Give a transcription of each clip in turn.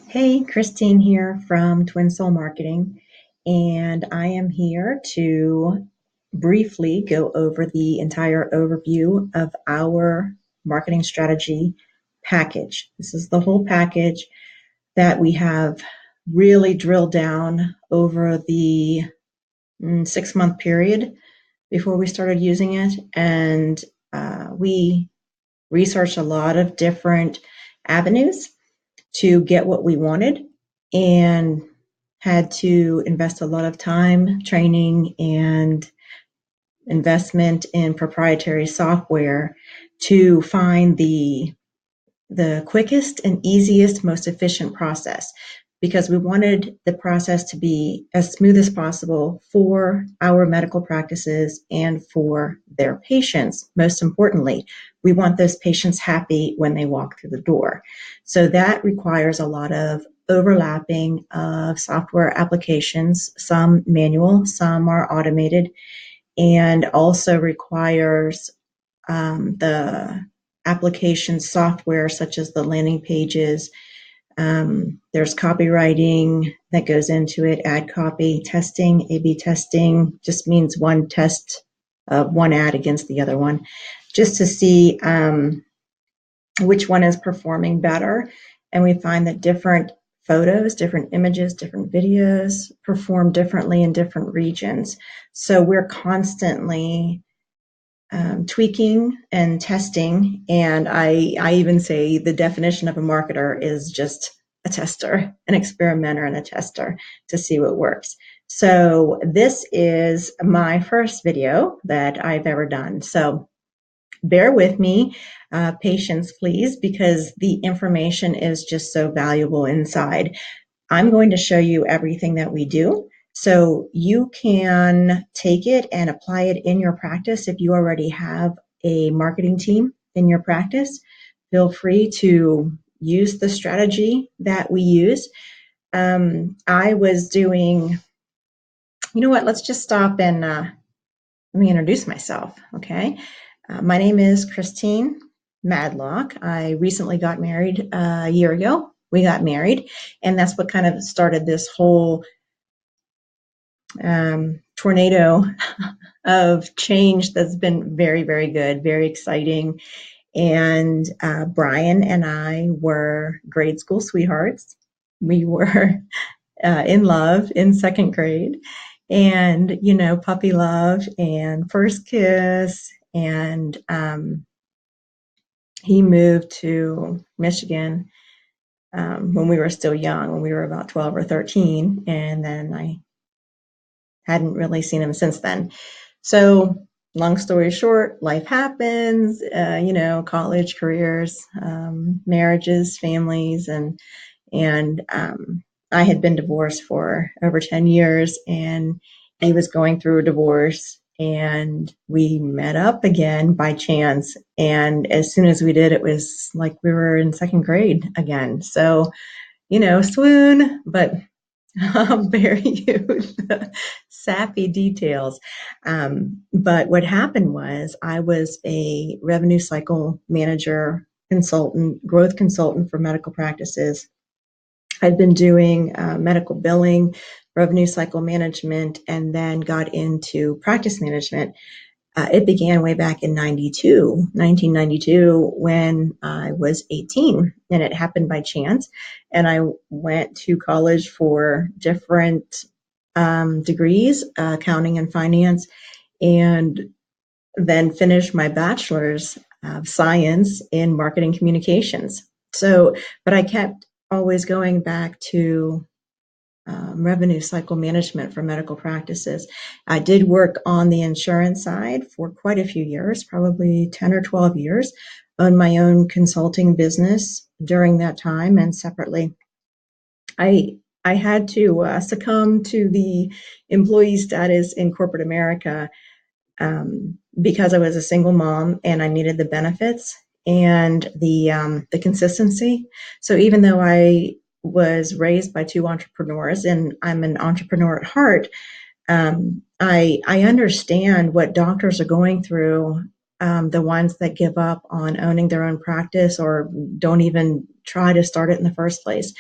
Hey, Christine here from Twin Soul Marketing, and I am here to briefly go over the entire overview of our marketing strategy package. This is the whole package that we have really drilled down over the 6-month period before we started using it, and we researched a lot of different avenues to get what we wanted and had to invest a lot of time, training, and investment in proprietary software to find the quickest and easiest, most efficient process, because we wanted the process to be as smooth as possible for our medical practices and for their patients. Most importantly, we want those patients happy when they walk through the door. So that requires a lot of overlapping of software applications, some manual, some are automated, and also requires the application software such as the landing pages. There's copywriting that goes into it, ad copy, testing, A/B testing just means one test, one ad against the other one, just to see which one is performing better. And we find that different photos, different images, different videos perform differently in different regions. So we're constantly tweaking and testing. And I even say the definition of a marketer is just a tester, an experimenter and a tester to see what works. So this is my first video that I've ever done. So bear with me, patience please, because the information is just so valuable inside. I'm going to show you everything that we do, so you can take it and apply it in your practice. If you already have a marketing team in your practice, feel free to use the strategy that we use. I was doing, you know what, let's just stop and let me introduce myself, okay? My name is Christine Madlock. I recently got married a year ago. We got married, and that's what kind of started this whole tornado of change that's been very, very good, very exciting. And Brian and I were grade school sweethearts. We were in love in second grade, and, you know, puppy love and first kiss. And he moved to Michigan when we were still young, when we were about 12 or 13. And then I hadn't really seen him since then. So long story short, life happens, you know, college, careers, marriages, families, and I had been divorced for over 10 years, and he was going through a divorce, and we met up again by chance. And as soon as we did, it was like we were in second grade again. So, you know, swoon, but I'll bear you the sappy details. But what happened was I was a revenue cycle manager, consultant, growth consultant for medical practices. I'd been doing medical billing, revenue cycle management, and then got into practice management. It began way back in 1992, when I was 18, and it happened by chance. And I went to college for different degrees, accounting and finance, and then finished my bachelor's of science in marketing communications. So, but I kept always going back to revenue cycle management for medical practices. I did work on the insurance side for quite a few years, probably 10 or 12 years, owned my own consulting business during that time, and separately. I had to succumb to the employee status in corporate America because I was a single mom and I needed the benefits and the consistency. So even though I was raised by two entrepreneurs and I'm an entrepreneur at heart, I understand what doctors are going through, the ones that give up on owning their own practice or don't even try to start it in the first place.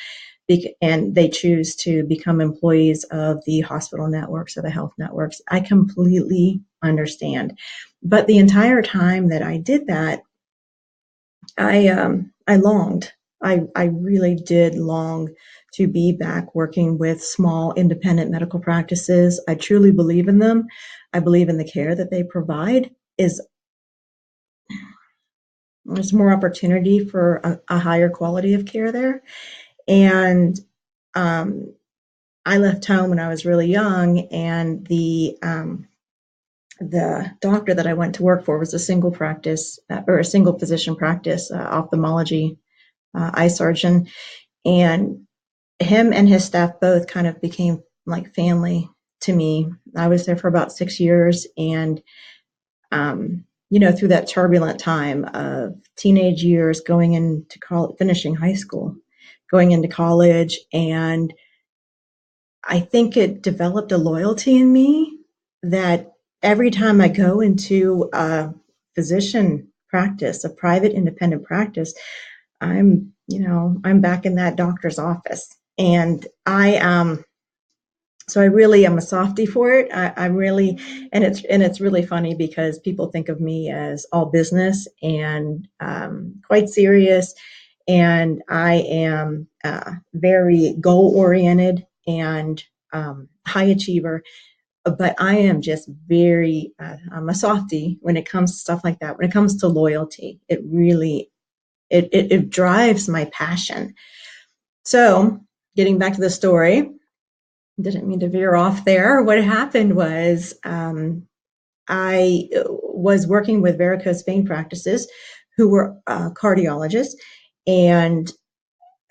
and they choose to become employees of the hospital networks or the health networks. I completely understand. But the entire time that I did that, I longed. I really did long to be back working with small independent medical practices. I truly believe in them. I believe in the care that they provide. There's more opportunity for a higher quality of care there. And I left home when I was really young, and the doctor that I went to work for was a single practice or a single physician practice, ophthalmology eye surgeon, and him and his staff both kind of became like family to me. I was there for about 6 years, and through that turbulent time of teenage years, going into college, finishing high school, going into college, and I think it developed a loyalty in me that every time I go into a physician practice, a private independent practice, I'm back in that doctor's office. And so I really am a softie for it. I really, and it's really funny because people think of me as all business and quite serious, and I am very goal oriented and high achiever. But I am just very, I'm a softie when it comes to stuff like that. When it comes to loyalty, it really, it drives my passion. So getting back to the story, didn't mean to veer off there. What happened was I was working with varicose vein practices who were cardiologists, and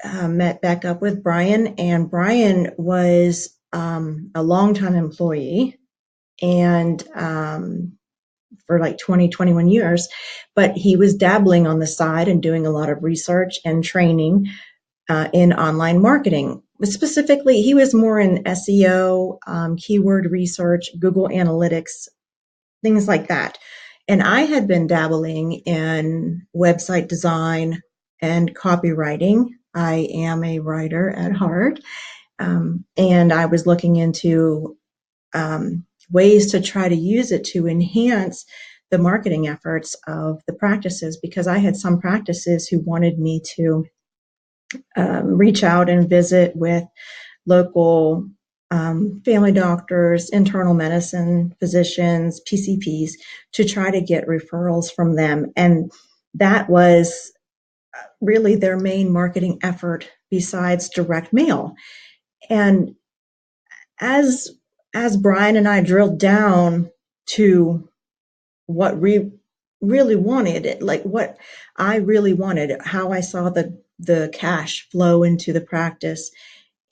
met back up with Brian. And Brian was a longtime employee, and for like 20, 21 years, but he was dabbling on the side and doing a lot of research and training in online marketing. Specifically, he was more in SEO, keyword research, Google Analytics, things like that. And I had been dabbling in website design and copywriting. I am a writer at heart. And I was looking into ways to try to use it to enhance the marketing efforts of the practices, because I had some practices who wanted me to reach out and visit with local family doctors, internal medicine physicians, PCPs, to try to get referrals from them. And that was really their main marketing effort besides direct mail. And as Brian and I drilled down to what we really wanted, like what I really wanted, how I saw the cash flow into the practice,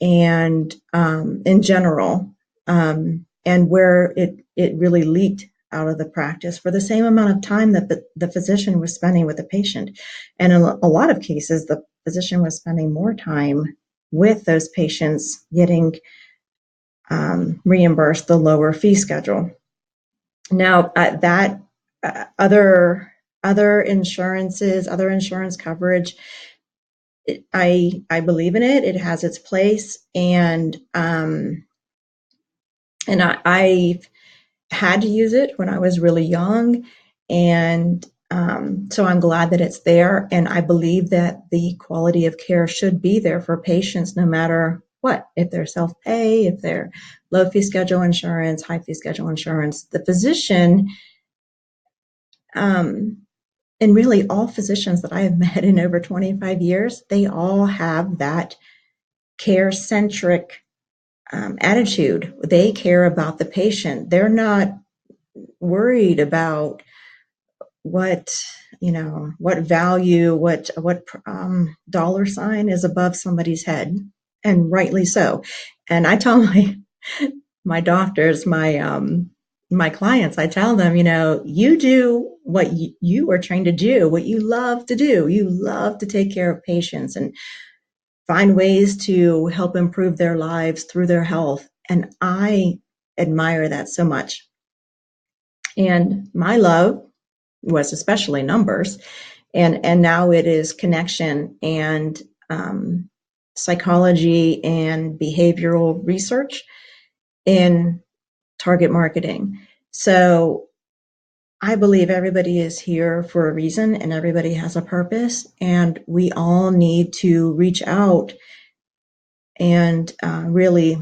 and in general, and where it really leaked out of the practice for the same amount of time that the physician was spending with the patient. And in a lot of cases, the physician was spending more time with those patients, getting reimbursed the lower fee schedule. Now, that other insurances, other insurance coverage, I believe in it. It has its place, and I've had to use it when I was really young, and so I'm glad that it's there. And I believe that the quality of care should be there for patients, no matter what. If they're self-pay, if they're low fee schedule insurance, high fee schedule insurance, the physician. And really all physicians that I have met in over 25 years, they all have that care-centric attitude. They care about the patient. They're not worried about what value, what dollar sign is above somebody's head, and rightly so. And I tell my doctors, my clients, I tell them, you do what you are trained to do, what you love to do. You love to take care of patients and find ways to help improve their lives through their health. And I admire that so much. And my love was especially numbers. And now it is connection and psychology and behavioral research in target marketing. So I believe everybody is here for a reason and everybody has a purpose, and we all need to reach out and really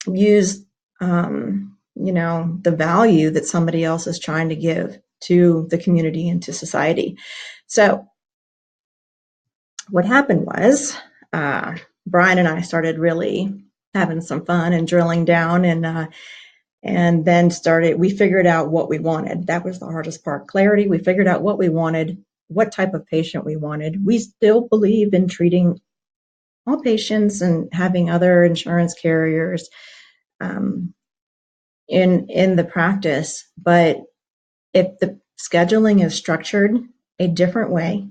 use the value that somebody else is trying to give to the community and to society. So what happened was Brian and I started really having some fun and drilling down, and then we figured out what we wanted. That was the hardest part, clarity. We figured out what we wanted, what type of patient we wanted. We still believe in treating all patients and having other insurance carriers in the practice, but if the scheduling is structured a different way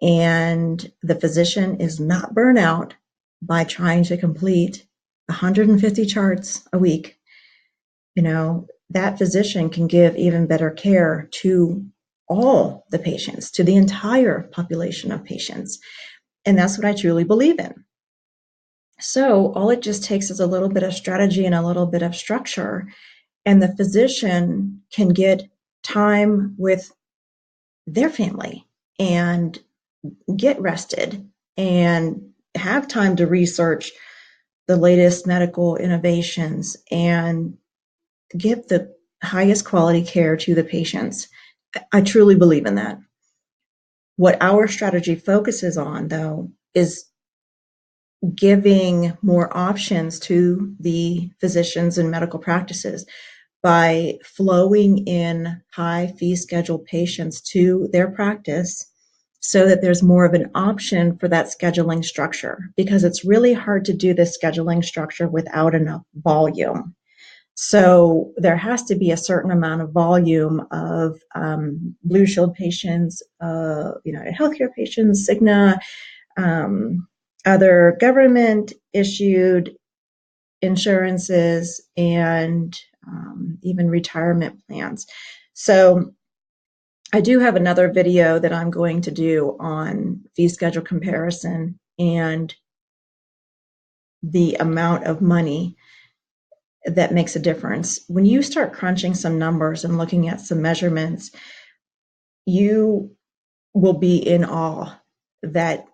and the physician is not burnt out by trying to complete 150 charts a week, that physician can give even better care to all the patients, to the entire population of patients. And that's what I truly believe in. So all it just takes is a little bit of strategy and a little bit of structure, and the physician can get time with their family and get rested and have time to research the latest medical innovations and give the highest quality care to the patients. I truly believe in that. What our strategy focuses on, though, is giving more options to the physicians and medical practices by flowing in high fee schedule patients to their practice so that there's more of an option for that scheduling structure, because it's really hard to do this scheduling structure without enough volume. So there has to be a certain amount of volume of Blue Shield patients, United Healthcare patients, Cigna, other government issued insurances, and even retirement plans. So I do have another video that I'm going to do on fee schedule comparison and the amount of money that makes a difference. When you start crunching some numbers and looking at some measurements, you will be in awe that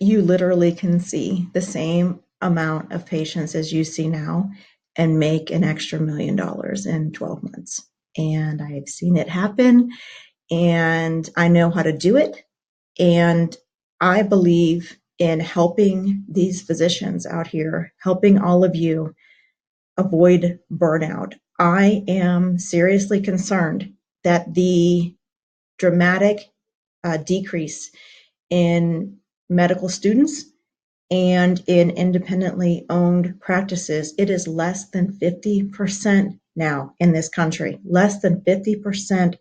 you literally can see the same amount of patients as you see now and make an extra $1 million in 12 months. And I've seen it happen, and I know how to do it. And I believe in helping these physicians out here, helping all of you avoid burnout. I am seriously concerned that the dramatic decrease in medical students and in independently owned practices, it is less than 50% now in this country. Less than 50%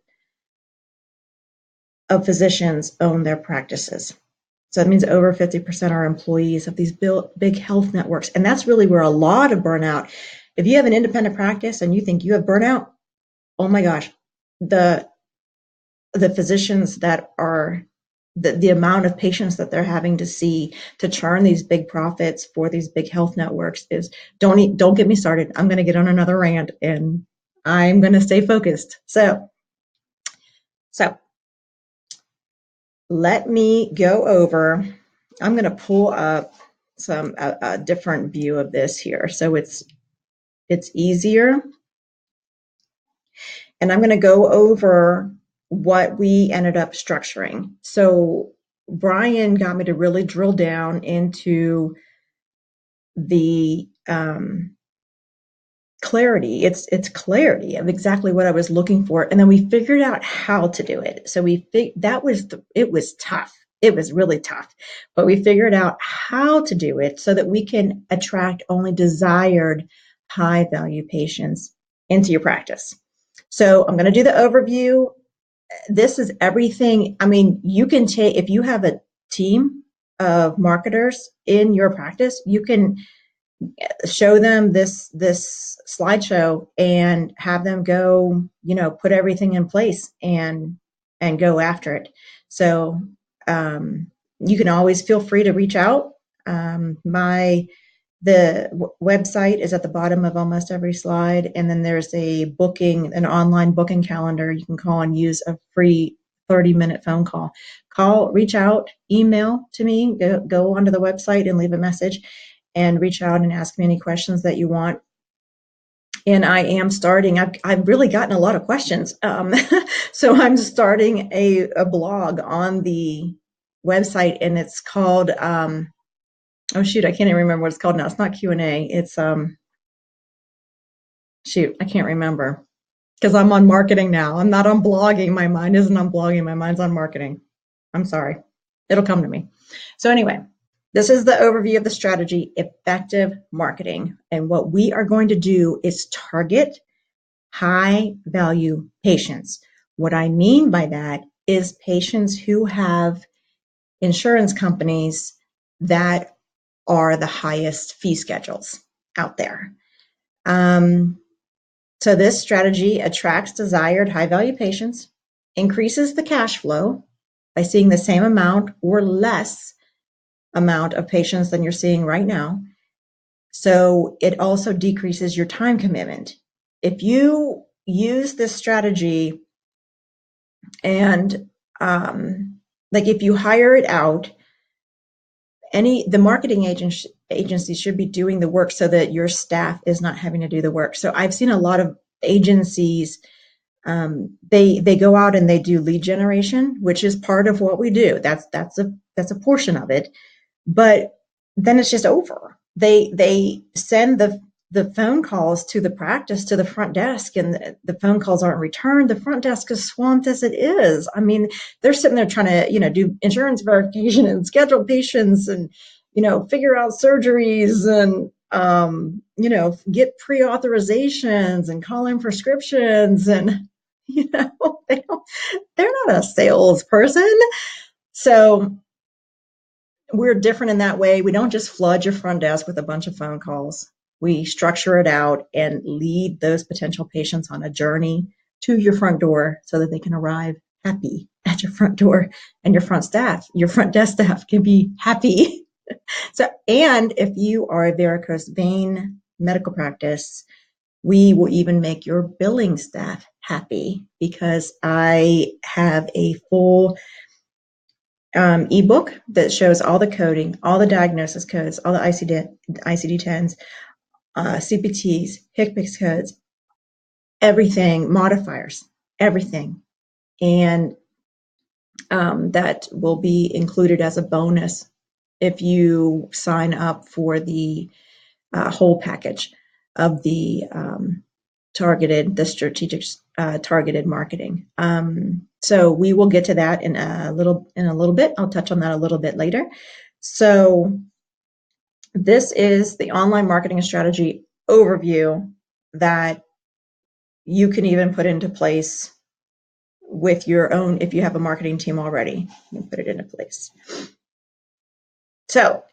of physicians own their practices. So that means over 50% are employees of these big health networks. And that's really where a lot of burnout, if you have an independent practice and you think you have burnout, oh my gosh, the physicians that are, the amount of patients that they're having to see to churn these big profits for these big health networks is, don't get me started. I'm going to get on another rant and I'm going to stay focused. So let me go over, I'm going to pull up a different view of this here. So it's easier. And I'm going to go over what we ended up structuring. So Brian got me to really drill down into the clarity. It's clarity of exactly what I was looking for, and then we figured out how to do it. So it was tough. It was really tough, but we figured out how to do it so that we can attract only desired high value patients into your practice. So I'm going to do the overview. This is everything. I mean, you can take, if you have a team of marketers in your practice, you can show them this slideshow and have them go, put everything in place and go after it. So you can always feel free to reach out The website is at the bottom of almost every slide, and then there's an online booking calendar. You can call and use a free 30-minute phone call. Reach out, email to me, go onto the website and leave a message, and reach out and ask me any questions that you want. And I am starting, I've really gotten a lot of questions. So I'm starting a blog on the website, and it's called, oh shoot, I can't even remember what it's called now. It's not Q&A. It's, shoot, I can't remember. Because I'm on marketing now. I'm not on blogging. My mind isn't on blogging. My mind's on marketing. I'm sorry. It'll come to me. So anyway, this is the overview of the strategy, effective marketing. And what we are going to do is target high value patients. What I mean by that is patients who have insurance companies that are the highest fee schedules out there. So this strategy attracts desired high value patients, increases the cash flow by seeing the same amount or less amount of patients than you're seeing right now. So it also decreases your time commitment. If you use this strategy and like if you hire it out, the marketing agency should be doing the work so that your staff is not having to do the work. So I've seen a lot of agencies, they go out and they do lead generation, which is part of what we do. That's a portion of it, but then it's just over. They send the phone calls to the practice, to the front desk, and the phone calls aren't returned. The front desk is swamped as it is. I mean, they're sitting there trying to, do insurance verification and schedule patients and, figure out surgeries and, get pre-authorizations and call in prescriptions. And, they're not a salesperson. So we're different in that way. We don't just flood your front desk with a bunch of phone calls. We structure it out and lead those potential patients on a journey to your front door so that they can arrive happy at your front door, and your front desk staff can be happy. And if you are a varicose vein medical practice, we will even make your billing staff happy, because I have a full ebook that shows all the coding, all the diagnosis codes, all the ICD-10s, CPTs, HCPCS codes, everything, modifiers, everything. And that will be included as a bonus if you sign up for the whole package of the strategic targeted marketing. So we will get to that in a little bit. I'll touch on that a little bit later. So this is the online marketing strategy overview that you can even put into place with your own, if you have a marketing team already, you can put it into place. So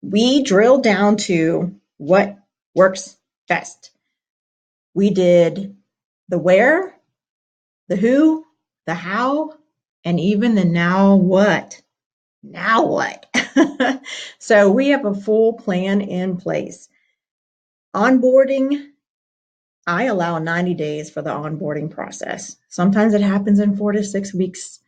we drill down to what works best. We did the where, the who, the how, and even the now what. Now what? So we have a full plan in place. Onboarding, I allow 90 days for the onboarding process. Sometimes it happens in 4 to 6 weeks.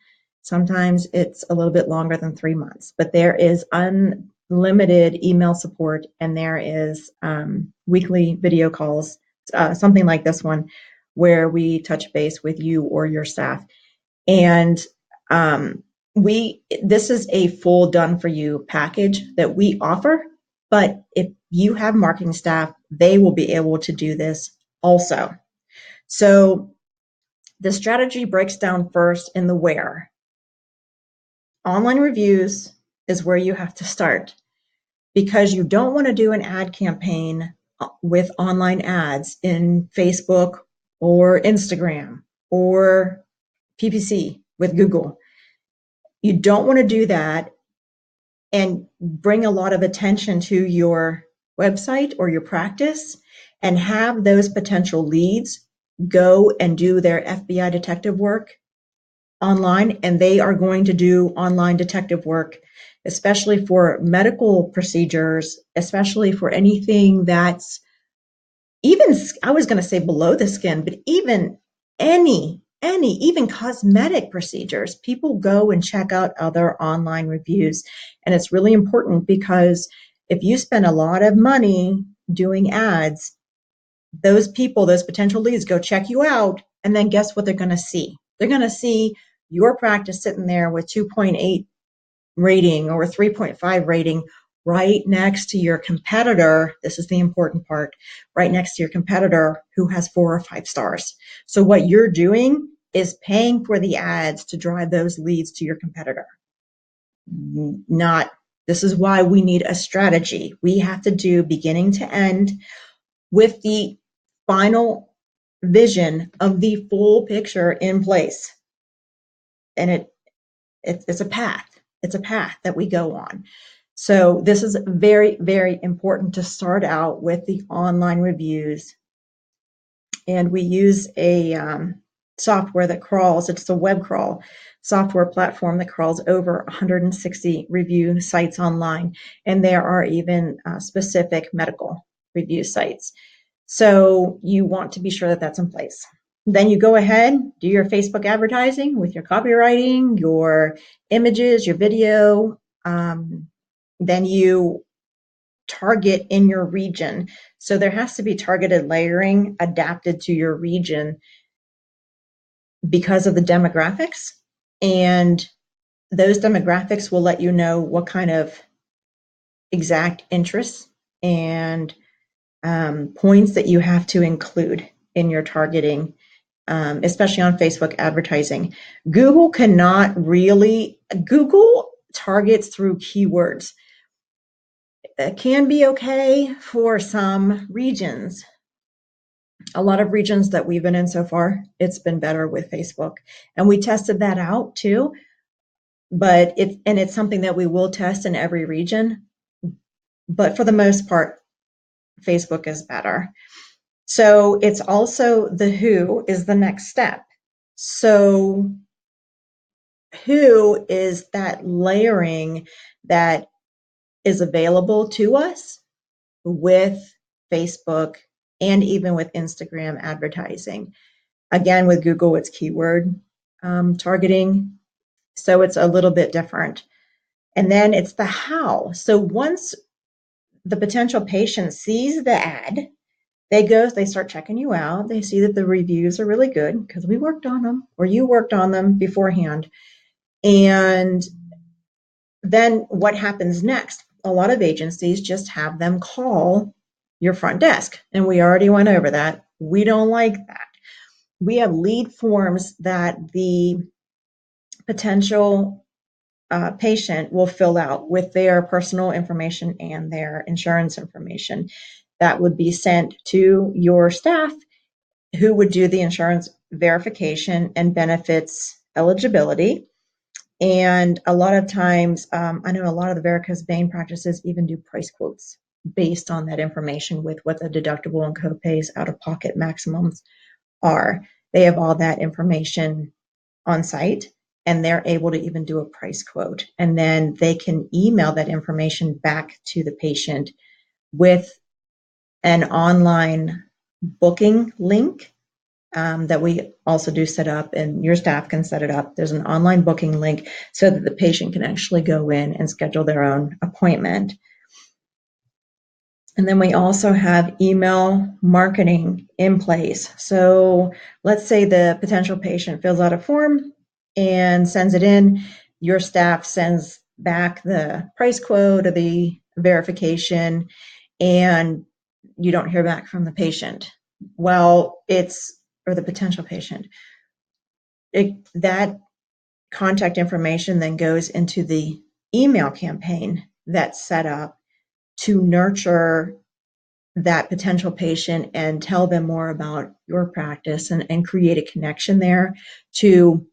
Sometimes it's a little bit longer than 3 months, but there is unlimited email support, and there is weekly video calls, something like this one, where we touch base with you or your staff. And this is a full done for you package that we offer, but if you have marketing staff, they will be able to do this also. So the strategy breaks down first in the where. Online reviews is where you have to start, because you don't want to do an ad campaign with online ads in Facebook or Instagram or PPC with Google. You don't want to do that and bring a lot of attention to your website or your practice and have those potential leads go and do their FBI detective work online, and they are going to do online detective work especially for medical procedures, especially for anything that's even, I was going to say below the skin, but even even cosmetic procedures, people go and check out other online reviews. And it's really important because if you spend a lot of money doing ads, those people, those potential leads go check you out. And then guess what they're going to see? They're going to see your practice sitting there with 2.8 rating or 3.5 rating right next to your competitor. This is the important part, right next to your competitor who has 4 or 5 stars. So what you're doing is paying for the ads to drive those leads to your competitor. This is why we need a strategy. We have to do beginning to end with the final vision of the full picture in place. And it's a path. It's a path that we go on. So this is very, very important to start out with the online reviews. And we use a software that crawls. It's a web crawl software platform that crawls over 160 review sites online. And there are even specific medical review sites. So you want to be sure that that's in place. Then you go ahead, do your Facebook advertising with your copywriting, your images, your video. Then you target in your region. So there has to be targeted layering adapted to your region because of the demographics. And those demographics will let you know what kind of exact interests and points that you have to include in your targeting, especially on Facebook advertising. Google targets through keywords. It can be okay for some regions. A lot of regions that we've been in so far, it's been better with Facebook. And we tested that out too. But it's something that we will test in every region. But for the most part, Facebook is better. So it's also the who is the next step. So who is that layering that is available to us with Facebook and even with Instagram advertising. Again, with Google, it's keyword targeting. So it's a little bit different. And then it's the how. So once the potential patient sees the ad, they start checking you out. They see that the reviews are really good because we worked on them or you worked on them beforehand. And then what happens next? A lot of agencies just have them call your front desk. And we already went over that. We don't like that. We have lead forms that the potential patient will fill out with their personal information and their insurance information. That would be sent to your staff who would do the insurance verification and benefits eligibility. And a lot of times, I know a lot of the varicose vein practices even do price quotes based on that information with what the deductible and copays out-of-pocket maximums are. They have all that information on site, and they're able to even do a price quote. And then they can email that information back to the patient with an online booking link that we also do set up, and your staff can set it up. There's an online booking link so that the patient can actually go in and schedule their own appointment. And then we also have email marketing in place. So let's say the potential patient fills out a form and sends it in. Your staff sends back the price quote or the verification, and you don't hear back from the patient. Well, or the potential patient. That contact information then goes into the email campaign that's set up to nurture that potential patient and tell them more about your practice and create a connection there to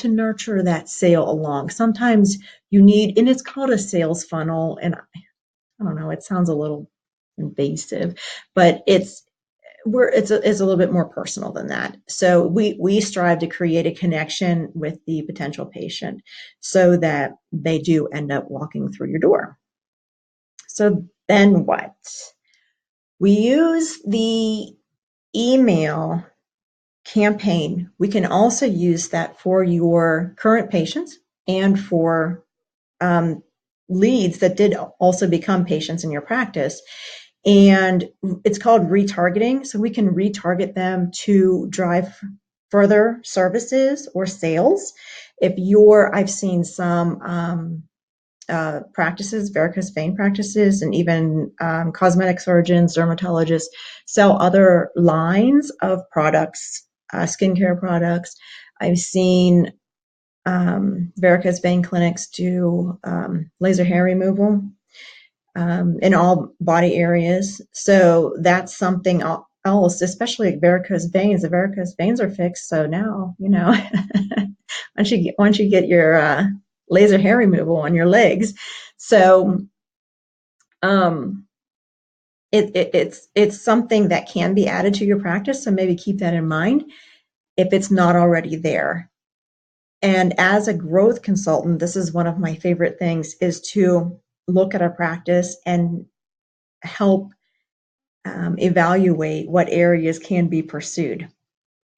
nurture that sale along. Sometimes you need, and it's called a sales funnel, and I don't know, it sounds a little invasive, but it's a little bit more personal than that. So we strive to create a connection with the potential patient so that they do end up walking through your door. So then what? We use the email campaign. We can also use that for your current patients and for leads that did also become patients in your practice. And it's called retargeting. So we can retarget them to drive further services or sales. I've seen some practices, varicose vein practices, and even cosmetic surgeons, dermatologists sell other lines of products, skincare products. I've seen varicose vein clinics do laser hair removal in all body areas. So that's something else, especially varicose veins. The varicose veins are fixed. So now, once you get your laser hair removal on your legs. So it's something that can be added to your practice. So maybe keep that in mind if it's not already there. And as a growth consultant, this is one of my favorite things, is to look at our practice and help evaluate what areas can be pursued.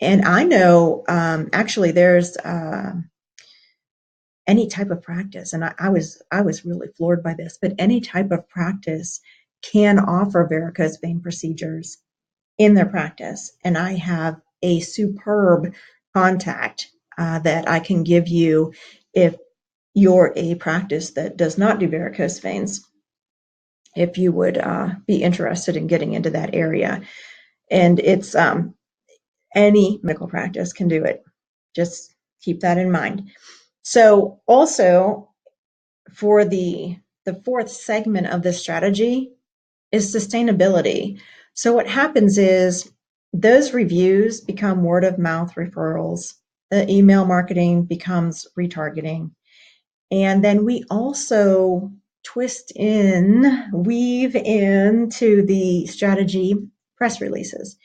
And I know actually there's any type of practice, and I was really floored by this, but any type of practice can offer varicose vein procedures in their practice. And I have a superb contact that I can give you if you're a practice that does not do varicose veins, if you would be interested in getting into that area. And it's any medical practice can do it. Just keep that in mind. So also for the fourth segment of this strategy is sustainability. So what happens is those reviews become word of mouth referrals. The email marketing becomes retargeting. And then we also weave into the strategy press releases.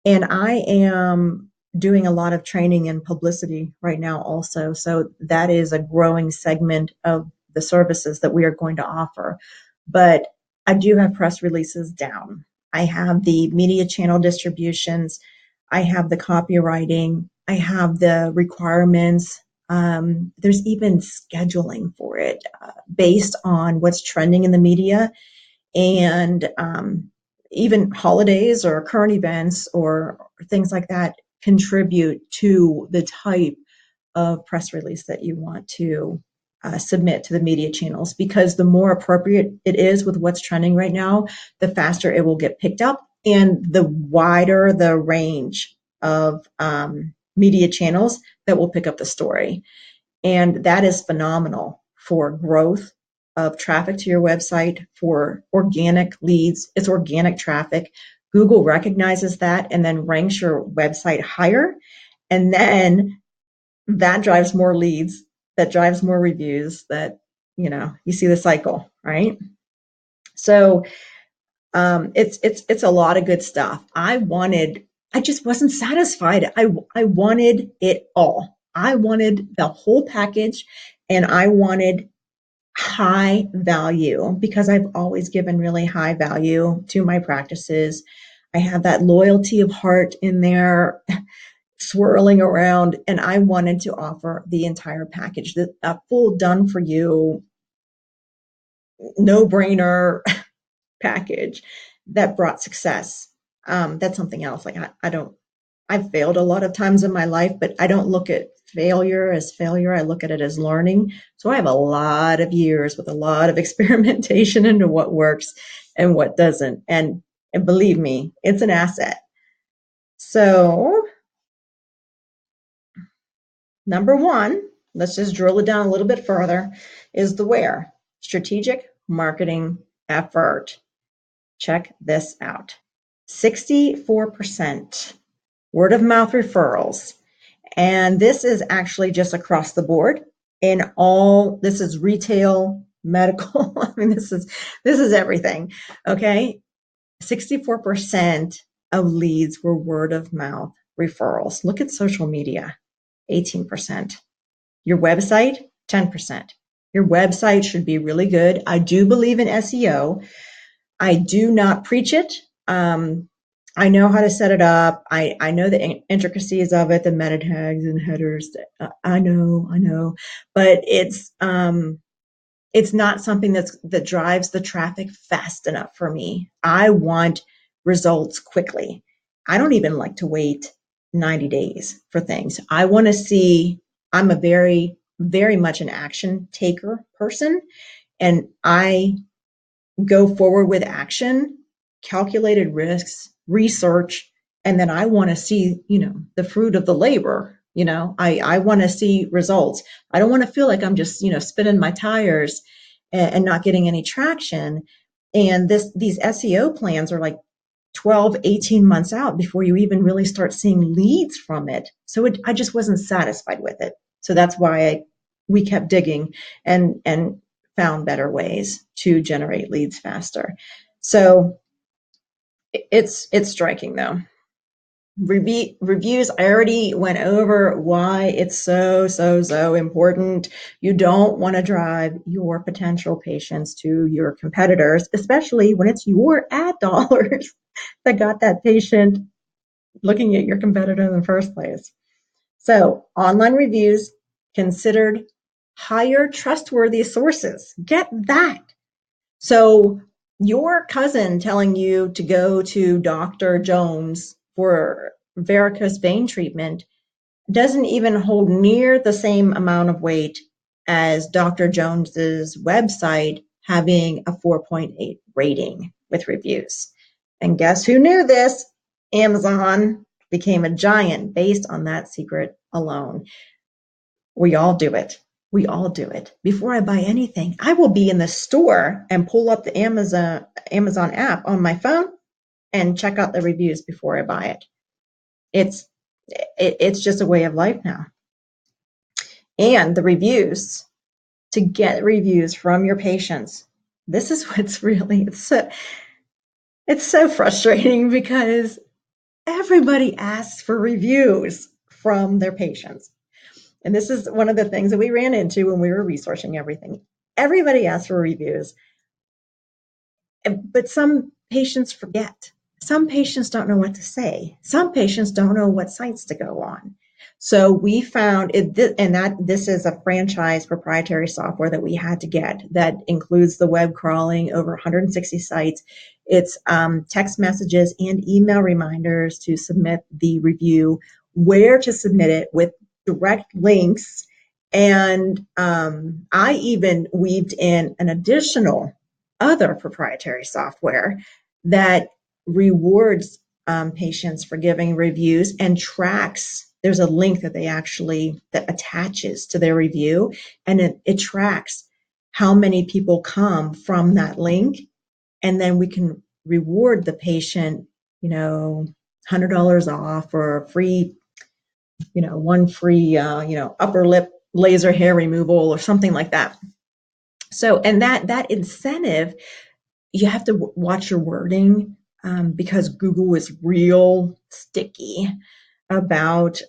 And I am doing a lot of training in publicity right now also. So that is a growing segment of the services that we are going to offer. But I do have press releases down. I have the media channel distributions. I have the copywriting. I have the requirements. There's even scheduling for it based on what's trending in the media, and even holidays or current events or things like that contribute to the type of press release that you want to submit to the media channels, because the more appropriate it is with what's trending right now, the faster it will get picked up, and the wider the range of media channels that will pick up the story. And that is phenomenal for growth of traffic to your website, for organic leads. It's organic traffic. Google recognizes that and then ranks your website higher. And then that drives more leads, that drives more reviews, that, you see the cycle, right? So it's a lot of good stuff. I just wasn't satisfied. I wanted it all. I wanted the whole package, and I wanted high value, because I've always given really high value to my practices. I have that loyalty of heart in there swirling around, and I wanted to offer the entire package, a full done for you, no brainer package that brought success. That's something else. Like I've failed a lot of times in my life, but I don't look at failure as failure. I look at it as learning. So I have a lot of years with a lot of experimentation into what works and what doesn't. And believe me, it's an asset. So number one, let's just drill it down a little bit further, is the where. Strategic marketing effort. Check this out. 64% word of mouth referrals. And this is actually just across the board this is retail, medical. I mean, this is everything. Okay. 64% of leads were word of mouth referrals. Look at social media, 18%. Your website, 10%. Your website should be really good. I do believe in SEO. I do not preach it. I know how to set it up. I know the intricacies of it, the meta tags and headers. I know, but it's not something that drives the traffic fast enough for me. I want results quickly. I don't even like to wait 90 days for things. I want to see. I'm a very, very much an action taker person, and I go forward with action, calculated risks, research, and then I want to see, the fruit of the labor. I want to see results. I don't want to feel like I'm just, spinning my tires and not getting any traction. And these SEO plans are like 12, 18 months out before you even really start seeing leads from it. So I just wasn't satisfied with it. So that's why we kept digging and found better ways to generate leads faster. So it's striking though. Reviews, I already went over why it's so important. You don't want to drive your potential patients to your competitors, especially when it's your ad dollars that got that patient looking at your competitor in the first place. So online reviews considered higher trustworthy sources. Get that. So your cousin telling you to go to Dr. Jones for varicose vein treatment doesn't even hold near the same amount of weight as Dr. Jones's website having a 4.8 rating with reviews. And guess who knew this? Amazon became a giant based on that secret alone. We all do it. We all do it. Before I buy anything, I will be in the store and pull up the Amazon app on my phone and check out the reviews before I buy it. It's just a way of life now. And the reviews, to get reviews from your patients, this is what's really, it's so frustrating because everybody asks for reviews from their patients. And this is one of the things that we ran into when we were researching everything. Everybody asks for reviews, but some patients forget. Some patients don't know what to say. Some patients don't know what sites to go on. So we found it, and that this is a franchise proprietary software that we had to get that includes the web crawling over 160 sites. It's text messages and email reminders to submit the review, where to submit it with direct links. And I even weaved in an additional other proprietary software that rewards patients for giving reviews and tracks. There's a link that that attaches to their review, and it tracks how many people come from that link, and then we can reward the patient, $100 off or free, one free, upper lip laser hair removal or something like that. So, and that incentive, you have to watch your wording because Google is real sticky about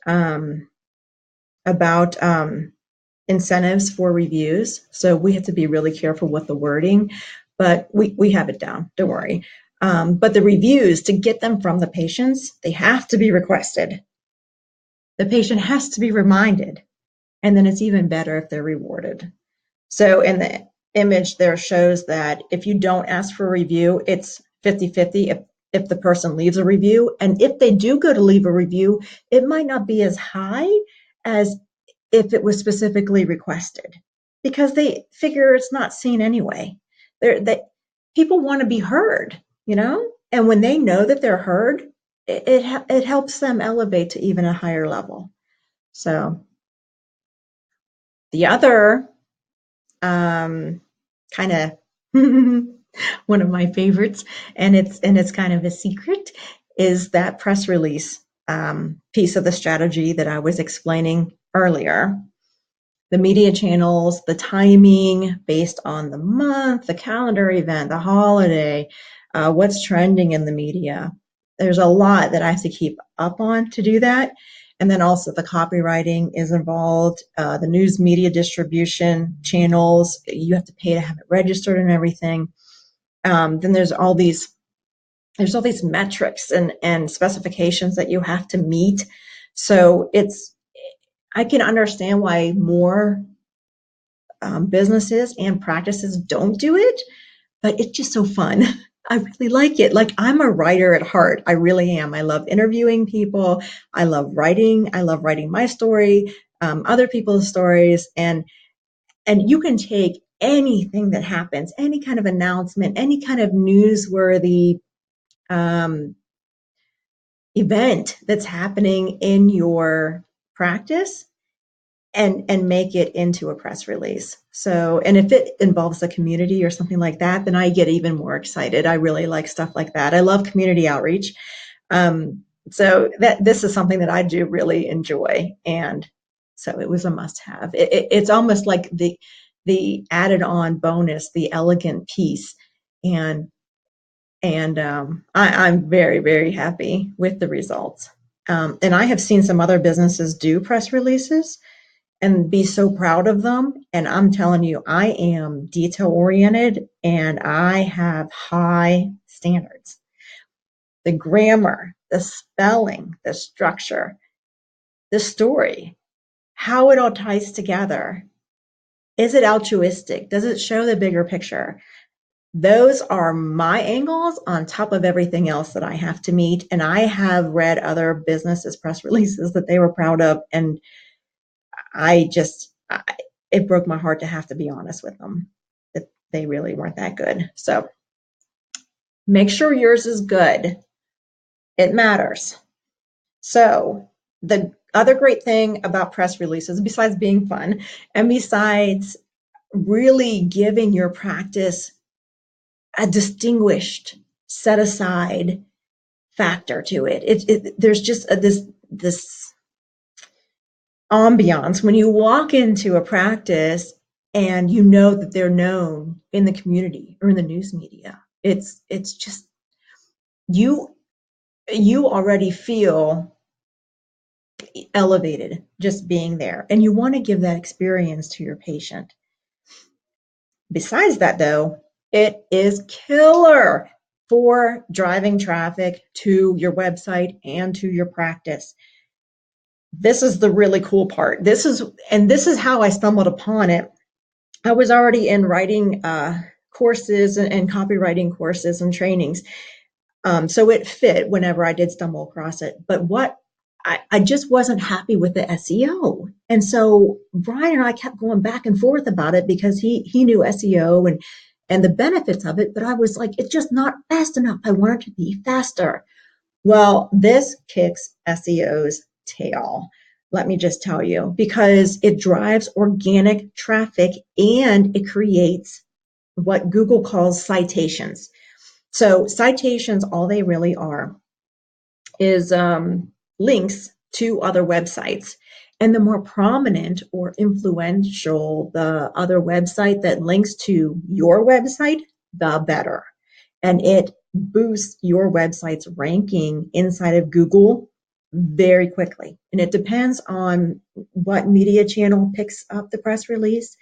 incentives for reviews. So we have to be really careful with the wording, but we have it down. Don't worry. But the reviews, to get them from the patients, they have to be requested. The patient has to be reminded, and then it's even better if they're rewarded. So in the image there shows that if you don't ask for a review, it's 50-50 if the person leaves a review. And if they do go to leave a review, it might not be as high as if it was specifically requested, because they figure it's not seen anyway. People want to be heard, and when they know that they're heard, it helps them elevate to even a higher level. So the other kind of one of my favorites, and it's kind of a secret, is that press release piece of the strategy that I was explaining earlier. The media channels, the timing based on the month, the calendar event, the holiday, what's trending in the media. there's a lot that I have to keep up on to do that. And then also the copywriting is involved, the news media distribution channels, you have to pay to have it registered and everything. Then there's all these metrics and specifications that you have to meet. So I can understand why more businesses and practices don't do it, but it's just so fun. I really like it. Like, I'm a writer at heart. I really am. I love interviewing people. I love writing. I love writing my story, other people's stories, and you can take anything that happens, any kind of announcement, any kind of newsworthy um, event that's happening in your practice, and make it into a press release. So, and if it involves the community or something like that, then I get even more excited. I really like stuff like that. I love community outreach. So this is something that I do really enjoy, and so it was a must-have. It's almost like the added-on bonus, the elegant piece, and I'm very, very happy with the results. And I have seen some other businesses do press releases and be so proud of them. And I'm telling you, I am detail oriented and I have high standards. The grammar, the spelling, the structure, the story, how it all ties together. Is it altruistic? Does it show the bigger picture? Those are my angles on top of everything else that I have to meet. And I have read other businesses' press releases that they were proud of, and it broke my heart to have to be honest with them, that they really weren't that good. So make sure yours is good. It matters. So the other great thing about press releases, besides being fun and besides really giving your practice a distinguished, set aside factor to it, there's just this ambiance when you walk into a practice and you know that they're known in the community or in the news media. It's just you already feel elevated just being there, and you want to give that experience to your patient. Besides that, though, it is killer for driving traffic to your website and to your practice. This is the really cool part. This is how I stumbled upon it. I was already in writing courses and copywriting courses and trainings. So it fit whenever I did stumble across it. But I just wasn't happy with the SEO. And so Brian and I kept going back and forth about it because he knew SEO and the benefits of it. But I was like, it's just not fast enough. I want it to be faster. Well, this kicks SEO's tail. Let me just tell you, because it drives organic traffic and it creates what Google calls citations. So citations, all they really are is links to other websites. And the more prominent or influential the other website that links to your website, the better. And it boosts your website's ranking inside of Google very quickly. And it depends on what media channel picks up the press release,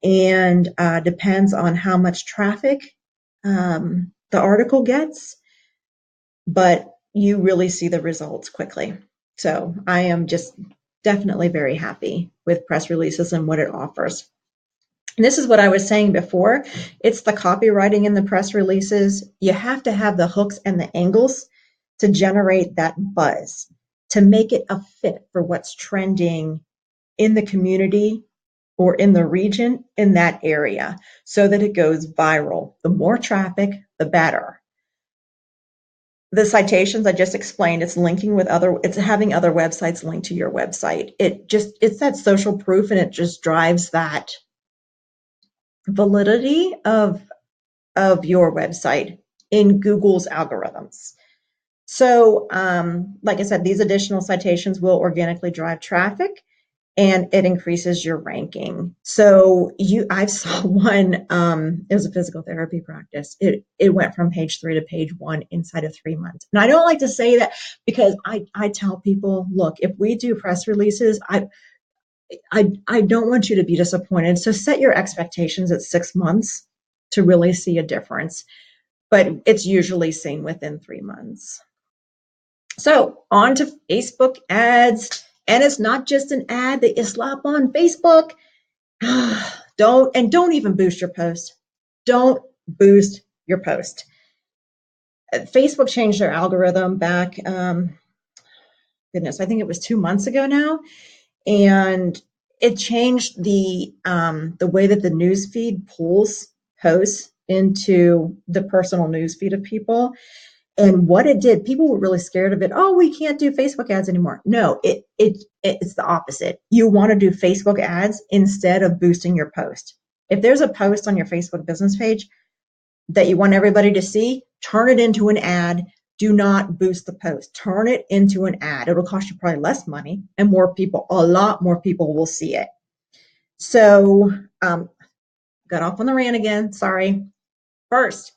and depends on how much traffic the article gets, but you really see the results quickly. So I am just definitely very happy with press releases and what it offers. And this is what I was saying before. It's the copywriting in the press releases. You have to have the hooks and the angles to generate that buzz, to make it a fit for what's trending in the community or in the region, in that area, so that it goes viral. The more traffic, the better. The citations I just explained, it's having other websites linked to your website. It's that social proof, and it just drives that validity of your website in Google's algorithms. So, like I said, these additional citations will organically drive traffic, and it increases your ranking. So I saw one, it was a physical therapy practice. It went from page 3 to page 1 inside of 3 months. And I don't like to say that because I tell people, look, if we do press releases, I don't want you to be disappointed. So set your expectations at 6 months to really see a difference. But it's usually seen within 3 months. So on to Facebook ads. And it's not just an ad that you slap on Facebook. Don't even boost your post. Don't boost your post. Facebook changed their algorithm back, goodness, I think it was 2 months ago now. And it changed the way that the newsfeed pulls posts into the personal newsfeed of people. And what it did, people were really scared of it. Oh, we can't do Facebook ads anymore. No, it's the opposite. You want to do Facebook ads instead of boosting your post. If there's a post on your Facebook business page that you want everybody to see, turn it into an ad. Do not boost the post. Turn it into an ad. It'll cost you probably less money and a lot more people will see it. So, got off on the rant again. Sorry. First,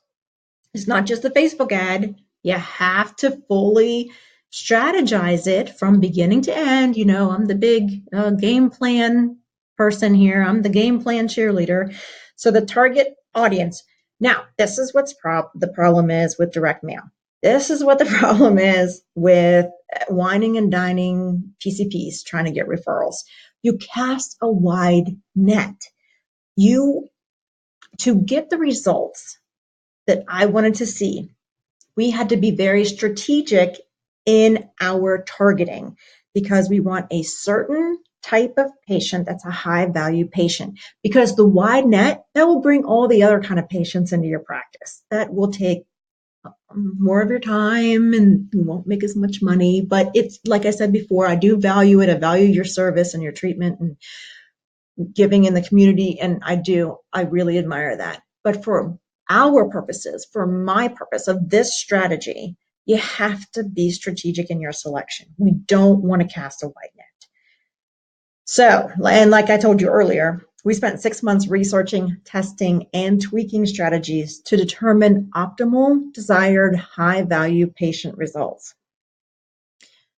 it's not just the Facebook ad. You have to fully strategize it from beginning to end. I'm the big game plan person here. I'm the game plan cheerleader. So the target audience. Now, this is what's the problem is with direct mail. This is what the problem is with whining and dining PCPs trying to get referrals. You cast a wide net. To get the results that I wanted to see, we had to be very strategic in our targeting because we want a certain type of patient that's a high value patient, because the wide net, that will bring all the other kind of patients into your practice. That will take more of your time and you won't make as much money. But it's like I said before, I do value it. I value your service and your treatment and giving in the community. And I really admire that. But for our purposes, for my purpose of this strategy, you have to be strategic in your selection. We don't want to cast a wide net. So, and like I told you earlier, we spent 6 months researching, testing, and tweaking strategies to determine optimal, desired, high-value patient results.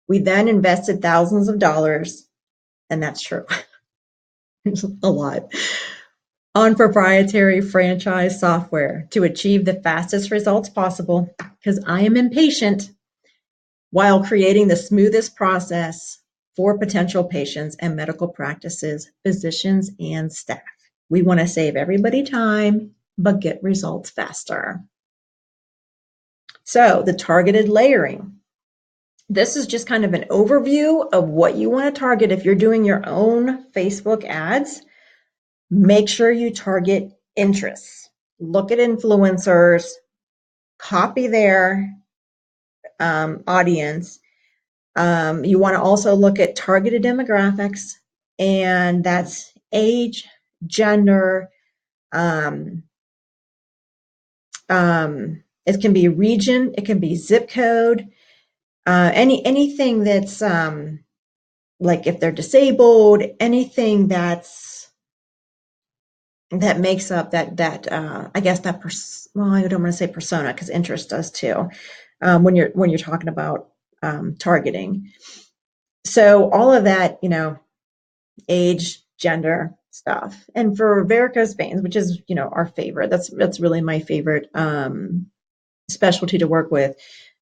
We then invested thousands of dollars, and that's true, a lot, on proprietary franchise software to achieve the fastest results possible, because I am impatient, while creating the smoothest process for potential patients and medical practices, physicians, and staff. We want to save everybody time, but get results faster. So the targeted layering. This is just kind of an overview of what you want to target. If you're doing your own Facebook ads, make sure you target interests. Look at influencers, copy their audience. You want to also look at targeted demographics, and that's age, gender, it can be region, it can be zip code, anything that's like if they're disabled, anything that makes up that I guess that well, I don't want to say persona because interest does too, when you're talking about targeting. So all of that, age, gender stuff. And for varicose veins, which is our favorite, that's really my favorite specialty to work with.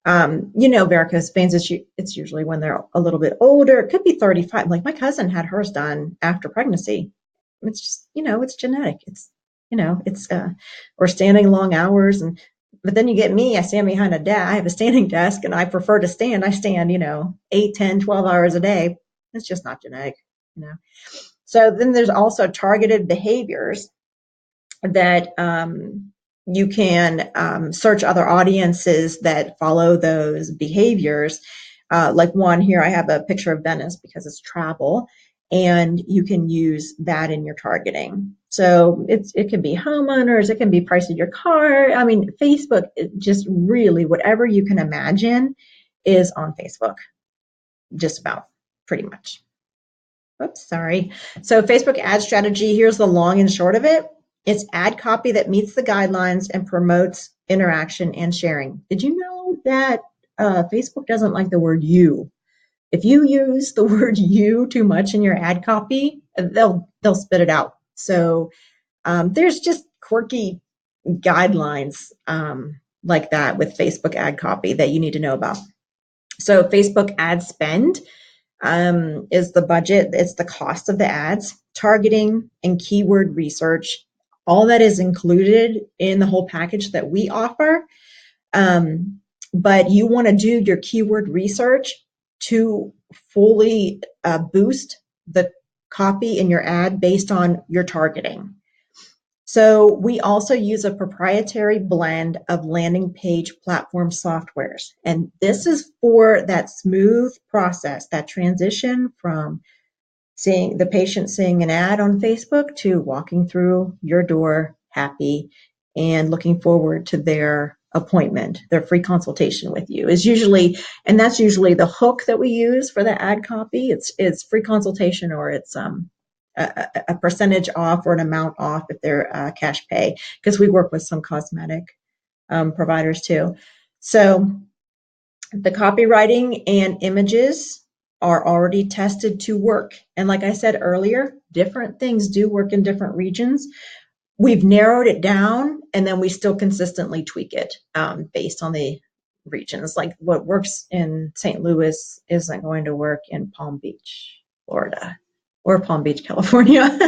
Varicose veins, it's usually when they're a little bit older. It could be 35. Like my cousin had hers done after pregnancy. It's just, it's genetic. It's we're standing long hours, but then you get me, I stand behind a desk. I have a standing desk and I prefer to stand. I stand, 8, 10, 12 hours a day. It's just not genetic, So then there's also targeted behaviors that you can search other audiences that follow those behaviors. Like one here, I have a picture of Venice because it's travel, and you can use that in your targeting. So it can be homeowners, it can be price of your car. I mean, Facebook, just really whatever you can imagine is on Facebook, just about pretty much. Oops, sorry. So Facebook ad strategy, here's the long and short of it. It's ad copy that meets the guidelines and promotes interaction and sharing. Did you know that Facebook doesn't like the word you? If you use the word you too much in your ad copy, they'll spit it out. So there's just quirky guidelines like that with Facebook ad copy that you need to know about. So Facebook ad spend is the budget, it's the cost of the ads, targeting and keyword research. All that is included in the whole package that we offer. But you want to do your keyword research to fully boost the copy in your ad based on your targeting. So we also use a proprietary blend of landing page platform softwares. And this is for that smooth process, that transition from seeing the patient seeing an ad on Facebook to walking through your door happy and looking forward to their appointment, their free consultation with you is usually, and that's usually the hook that we use for the ad copy. It's free consultation, or it's a percentage off or an amount off if they're cash pay, because we work with some cosmetic providers too. So the copywriting and images are already tested to work. And like I said earlier, different things do work in different regions. We've narrowed it down, and then we still consistently tweak it based on the regions. Like what works in St. Louis isn't going to work in Palm Beach, Florida, or Palm Beach, California.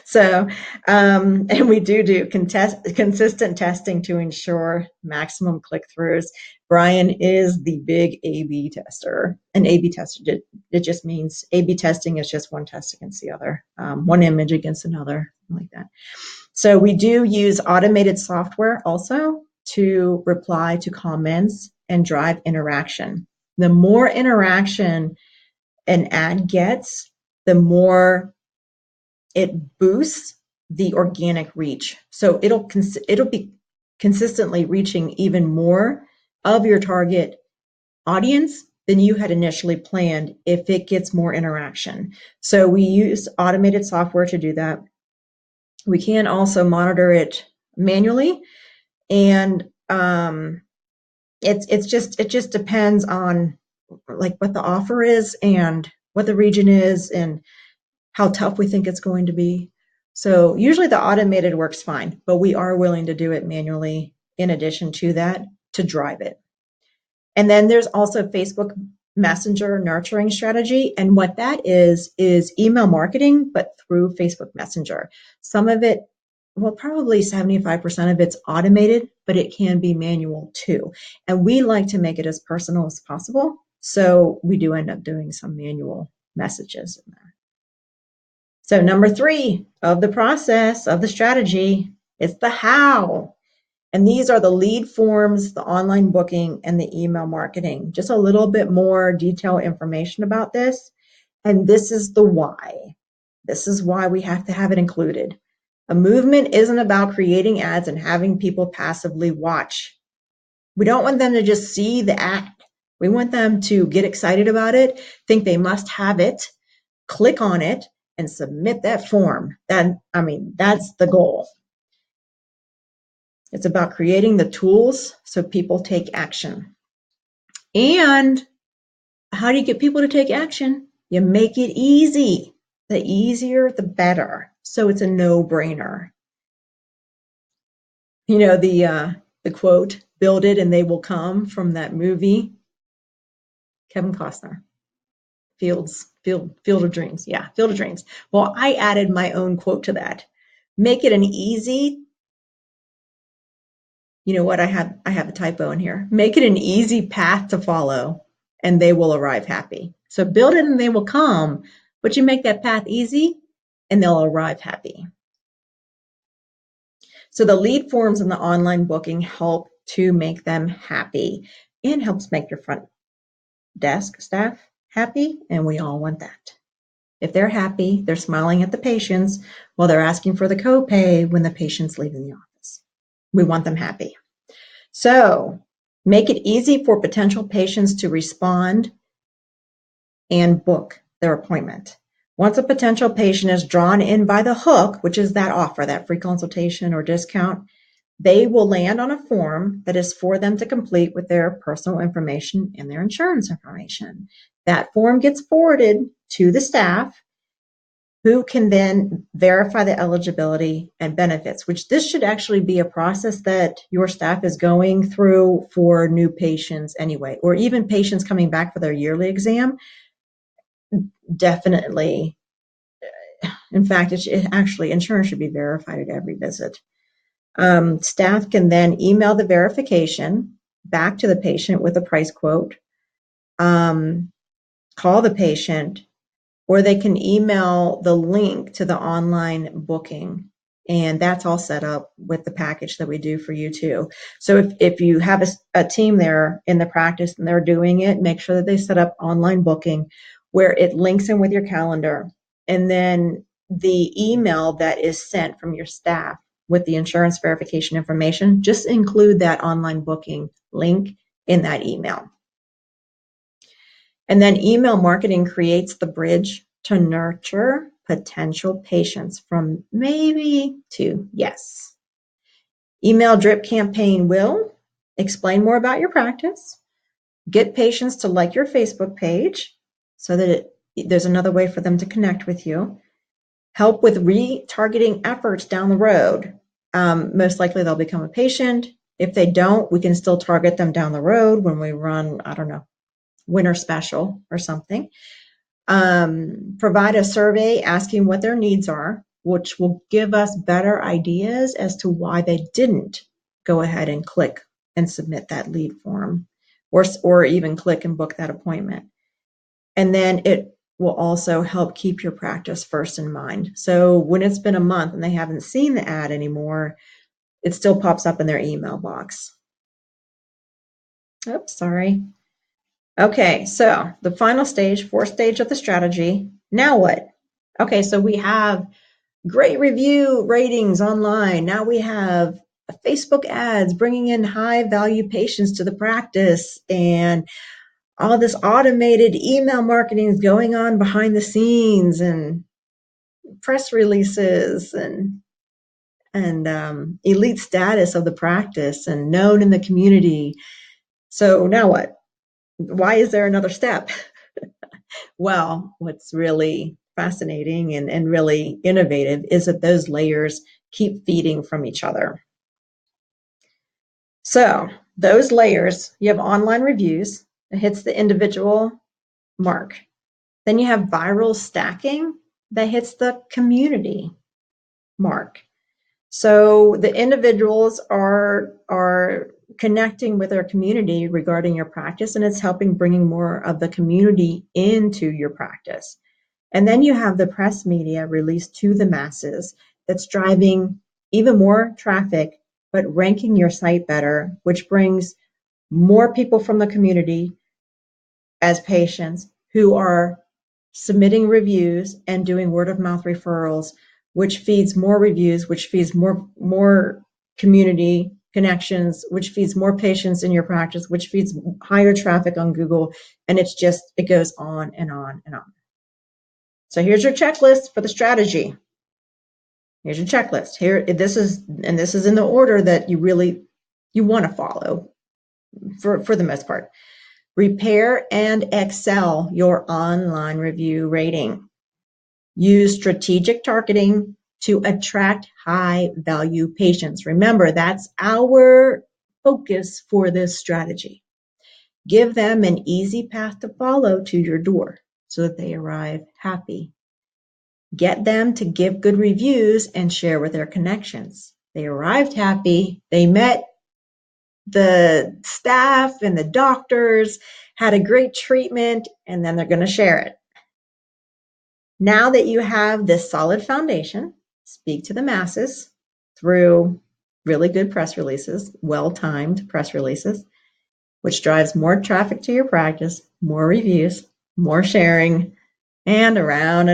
So, and we do consistent testing to ensure maximum click-throughs. Brian is the big A/B tester. An A/B tester, it just means A/B testing is just one test against the other, one image against another, like that. So we do use automated software also to reply to comments and drive interaction. The more interaction an ad gets, the more it boosts the organic reach. So it'll be consistently reaching even more of your target audience than you had initially planned if it gets more interaction. So we use automated software to do that. We can also monitor it manually, and it just depends on like what the offer is and what the region is and how tough we think it's going to be. So usually the automated works fine, but we are willing to do it manually in addition to that to drive it. And then there's also Facebook Messenger nurturing strategy. And what that is email marketing, but through Facebook Messenger. Some of it, well, probably 75% of it's automated, but it can be manual too. And we like to make it as personal as possible. So we do end up doing some manual messages in there. So number 3 of the process of the strategy is the how. And these are the lead forms, the online booking, and the email marketing. Just a little bit more detailed information about this. And this is the why. This is why we have to have it included. A movement isn't about creating ads and having people passively watch. We don't want them to just see the ad. We want them to get excited about it, think they must have it, click on it, and submit that form. That's the goal. It's about creating the tools so people take action. And how do you get people to take action? You make it easy. The easier, the better. So it's a no-brainer. You know, the quote, "Build it and they will come," from that movie, Kevin Costner. Field of Dreams. Yeah, Field of Dreams. Well, I added my own quote to that. Make it an easy, you know what, I have a typo in here. Make it an easy path to follow and they will arrive happy. So build it and they will come, but you make that path easy and they'll arrive happy. So the lead forms and the online booking help to make them happy and helps make your front desk staff happy, and we all want that. If they're happy, they're smiling at the patients while they're asking for the copay when the patient's leaving the office. We want them happy. So make it easy for potential patients to respond and book their appointment. Once a potential patient is drawn in by the hook, which is that offer, that free consultation or discount, they will land on a form that is for them to complete with their personal information and their insurance information. That form gets forwarded to the staff, who can then verify the eligibility and benefits, which this should actually be a process that your staff is going through for new patients anyway, or even patients coming back for their yearly exam. Definitely. In fact, actually, insurance should be verified at every visit. Staff can then email the verification back to the patient with a price quote, call the patient, or they can email the link to the online booking. And that's all set up with the package that we do for you too. So if you have a team there in the practice and they're doing it, make sure that they set up online booking where it links in with your calendar. And then the email that is sent from your staff with the insurance verification information, just include that online booking link in that email. And then email marketing creates the bridge to nurture potential patients from maybe to yes. Email drip campaign will explain more about your practice, get patients to like your Facebook page so that there's another way for them to connect with you, help with retargeting efforts down the road. Most likely they'll become a patient. If they don't, we can still target them down the road when we run, I don't know, winter special or something. Provide a survey asking what their needs are, which will give us better ideas as to why they didn't go ahead and click and submit that lead form, or even click and book that appointment. And then it will also help keep your practice first in mind. So when it's been a month and they haven't seen the ad anymore, it still pops up in their email box. Oops, sorry. Okay, so the final stage, fourth stage of the strategy. Now what? Okay, so we have great review ratings online. Now we have Facebook ads bringing in high value patients to the practice, and all this automated email marketing is going on behind the scenes, and press releases and elite status of the practice and known in the community. So now what? Why is there another step? Well, what's really fascinating and really innovative is that those layers keep feeding from each other. So those layers, you have online reviews, it hits the individual mark. Then you have viral stacking that hits the community mark. So the individuals are connecting with their community regarding your practice, and it's helping bringing more of the community into your practice. And then you have the press media released to the masses that's driving even more traffic, but ranking your site better, which brings more people from the community as patients who are submitting reviews and doing word of mouth referrals, which feeds more reviews, which feeds more community connections, which feeds more patients in your practice, which feeds higher traffic on Google. And it goes on and on and on. So here's your checklist for the strategy. Here's your checklist. This is in the order that you want to follow for the most part. Repair and excel your online review rating. Use strategic targeting to attract high value patients. Remember, that's our focus for this strategy. Give them an easy path to follow to your door so that they arrive happy. Get them to give good reviews and share with their connections. They arrived happy, they met the staff and the doctors, had a great treatment, and then they're going to share it. Now that you have this solid foundation, speak to the masses through really good press releases, well-timed press releases, which drives more traffic to your practice, more reviews, more sharing, and around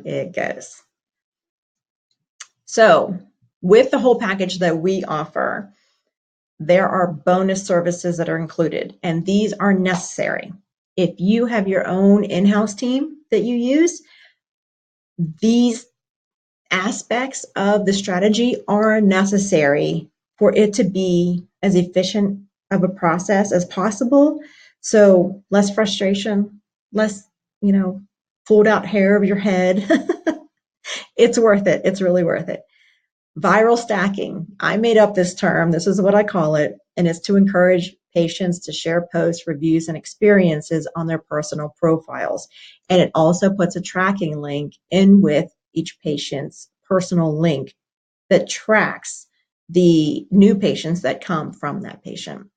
it goes. So with the whole package that we offer, there are bonus services that are included, and these are necessary. If you have your own in-house team that you use, these aspects of the strategy are necessary for it to be as efficient of a process as possible. So less frustration, less, pulled out hair of your head. It's worth it. It's really worth it. Viral stacking. I made up this term. This is what I call it. And it's to encourage patients to share posts, reviews, and experiences on their personal profiles. And it also puts a tracking link in with each patient's personal link that tracks the new patients that come from that patient.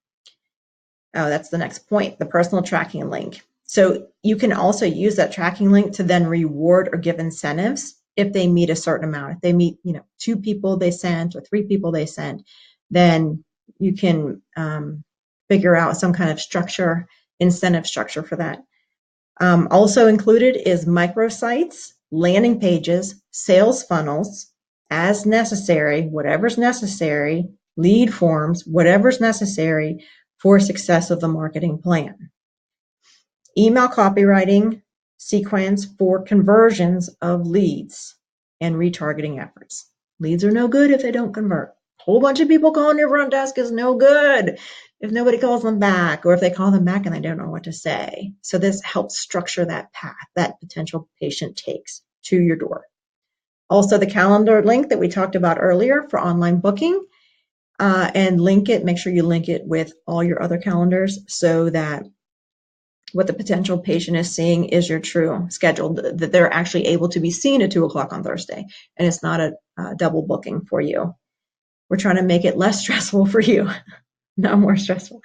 Oh, that's the next point, the personal tracking link. So you can also use that tracking link to then reward or give incentives if they meet a certain amount. If they meet, 2 people they sent or 3 people they sent, then you can figure out some kind of structure, incentive structure for that. Also included is microsites, landing pages, sales funnels, as necessary, whatever's necessary, lead forms, whatever's necessary for success of the marketing plan. Email copywriting sequence for conversions of leads and retargeting efforts. Leads are no good if they don't convert. A whole bunch of people calling your front desk is no good if nobody calls them back, or if they call them back and they don't know what to say. So this helps structure that path that potential patient takes to your door. Also, the calendar link that we talked about earlier for online booking, and make sure you link it with all your other calendars so that what the potential patient is seeing is your true schedule, that they're actually able to be seen at 2:00 on Thursday, and it's not a double booking for you. We're trying to make it less stressful for you, not more stressful.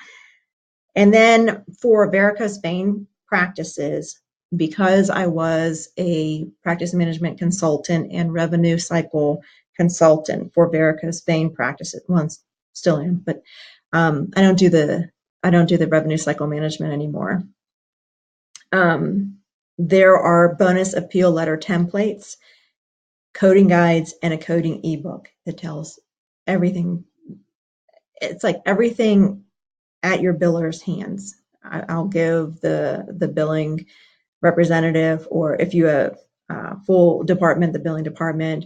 And then for varicose vein practices, because I was a practice management consultant and revenue cycle consultant for varicose vein practices, well, still am, but I don't do the revenue cycle management anymore. There are bonus appeal letter templates, coding guides, and a coding ebook that tells everything. It's like everything at your biller's hands. I'll give the billing representative, or if you have full department, the billing department,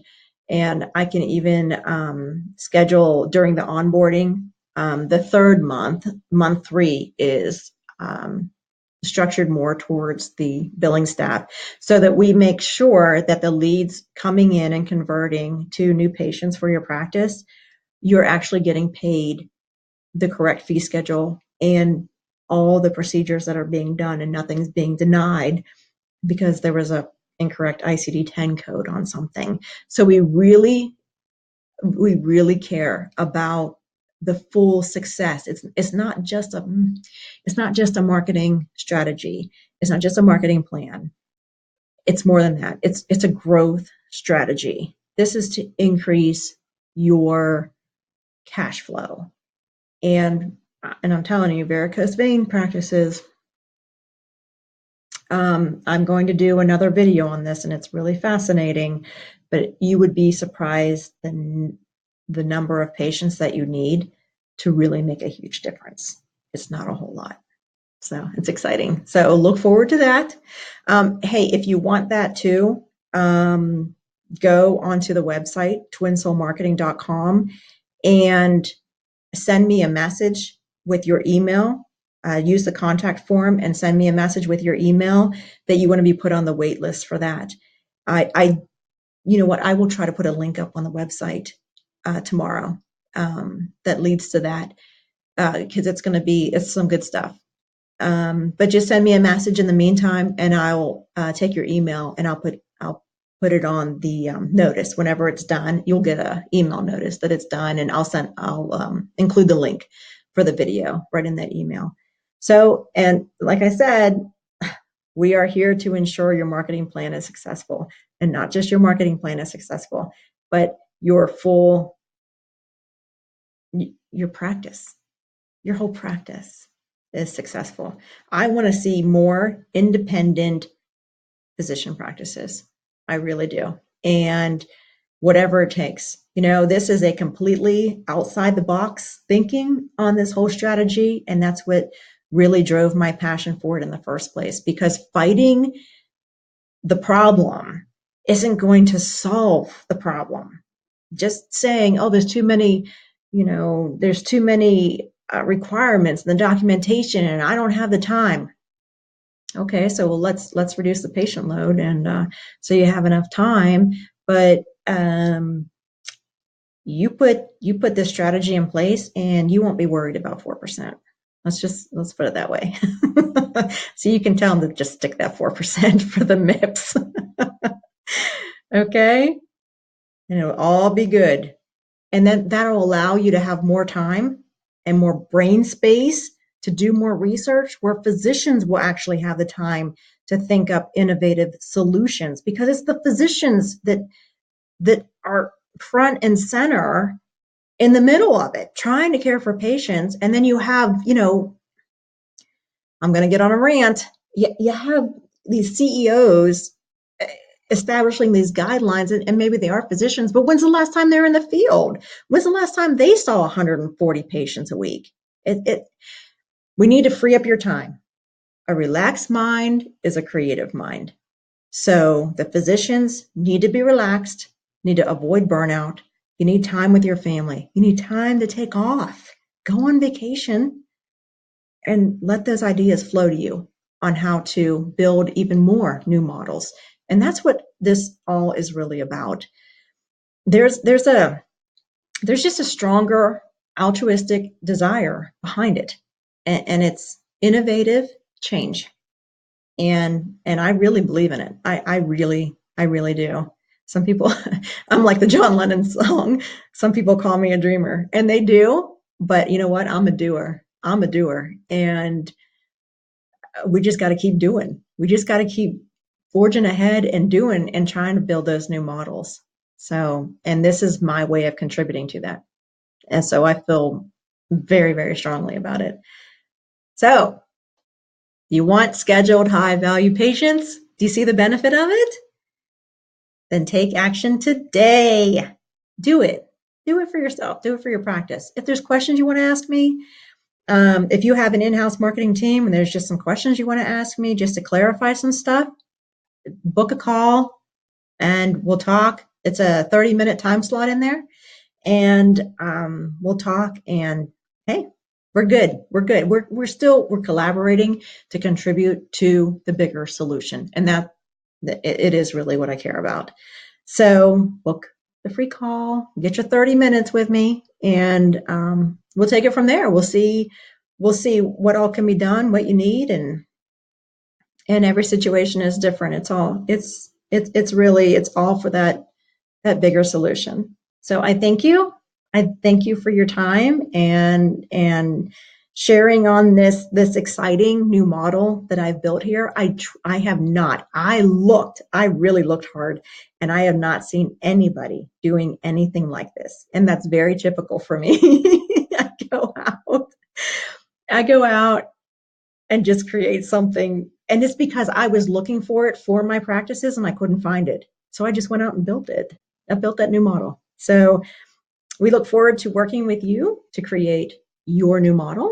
and I can even schedule during the onboarding. The third month 3 is structured more towards the billing staff, so that we make sure that the leads coming in and converting to new patients for your practice, you're actually getting paid the correct fee schedule and all the procedures that are being done, and nothing's being denied because there was a incorrect ICD-10 code on something. So we really care about the full success. It's not just a marketing strategy. It's not just a marketing plan. It's more than that. It's a growth strategy. This is to increase your cash flow. And I'm telling you, varicose vein practices, I'm going to do another video on this, and it's really fascinating, but you would be surprised the number of patients that you need to really make a huge difference. It's not a whole lot. So it's exciting. So look forward to that. Hey, if you want that too, go onto the website, twinsoulmarketing.com, and send me a message with your email. Use the contact form and send me a message with your email that you want to be put on the wait list for that. You know what? I will try to put a link up on the website tomorrow that leads to that, because it's some good stuff. But just send me a message in the meantime, and I'll take your email and I'll put it on the notice. Whenever it's done, you'll get an email notice that it's done, and I'll include the link for the video right in that email. So, and like I said, we are here to ensure your marketing plan is successful, and not just your marketing plan is successful, but your practice, your whole practice is successful. I want to see more independent physician practices. I really do. And whatever it takes. This is a completely outside the box thinking on this whole strategy. And that's what really drove my passion for it in the first place, because fighting the problem isn't going to solve the problem. Just saying, oh, there's too many, there's too many requirements in the documentation and I don't have the time. Okay, so let's reduce the patient load, and so you have enough time. But you put this strategy in place, and you won't be worried about 4%. Let's put it that way. So you can tell them to just stick that 4% for the MIPS. Okay, and it'll all be good. And then that'll allow you to have more time and more brain space to do more research, where physicians will actually have the time to think up innovative solutions, because it's the physicians that are front and center in the middle of it, trying to care for patients. And then you have, I'm going to get on a rant. You have these CEOs establishing these guidelines, and maybe they are physicians, but when's the last time they're in the field? When's the last time they saw 140 patients a week? We need to free up your time. A relaxed mind is a creative mind. So the physicians need to be relaxed, need to avoid burnout. You need time with your family. You need time to take off, go on vacation, and let those ideas flow to you on how to build even more new models. And that's what this all is really about. There's just a stronger altruistic desire behind it, and it's innovative change. And I really believe in it. I really do. Some people, I'm like the John Lennon song. Some people call me a dreamer, and they do. But you know what? I'm a doer. And we just got to keep doing. We just got to keep forging ahead and doing and trying to build those new models. So, and this is my way of contributing to that. And so I feel very, very strongly about it. So, you want scheduled high value patients? Do you see the benefit of it? Then take action today. Do it. Do it for yourself. Do it for your practice. If there's questions you want to ask me, if you have an in-house marketing team and there's just some questions you want to ask me just to clarify some stuff, book a call and we'll talk. It's a 30-minute time slot in there, and we'll talk. And hey, we're good. We're collaborating to contribute to the bigger solution, and that it is really what I care about. So book the free call, get your 30 minutes with me, and we'll take it from there. We'll see what all can be done, what you need, and every situation is different. It's all for that bigger solution. So I thank you. I thank you for your time and sharing on this exciting new model that I've built here. I have not. I really looked hard, and I have not seen anybody doing anything like this. And that's very typical for me. I go out and just create something. And it's because I was looking for it for my practices and I couldn't find it. So I just went out and built it. I built that new model. So we look forward to working with you to create your new model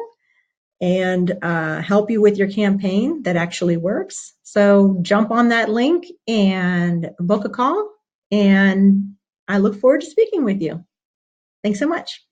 and help you with your campaign that actually works. So jump on that link and book a call. And I look forward to speaking with you. Thanks so much.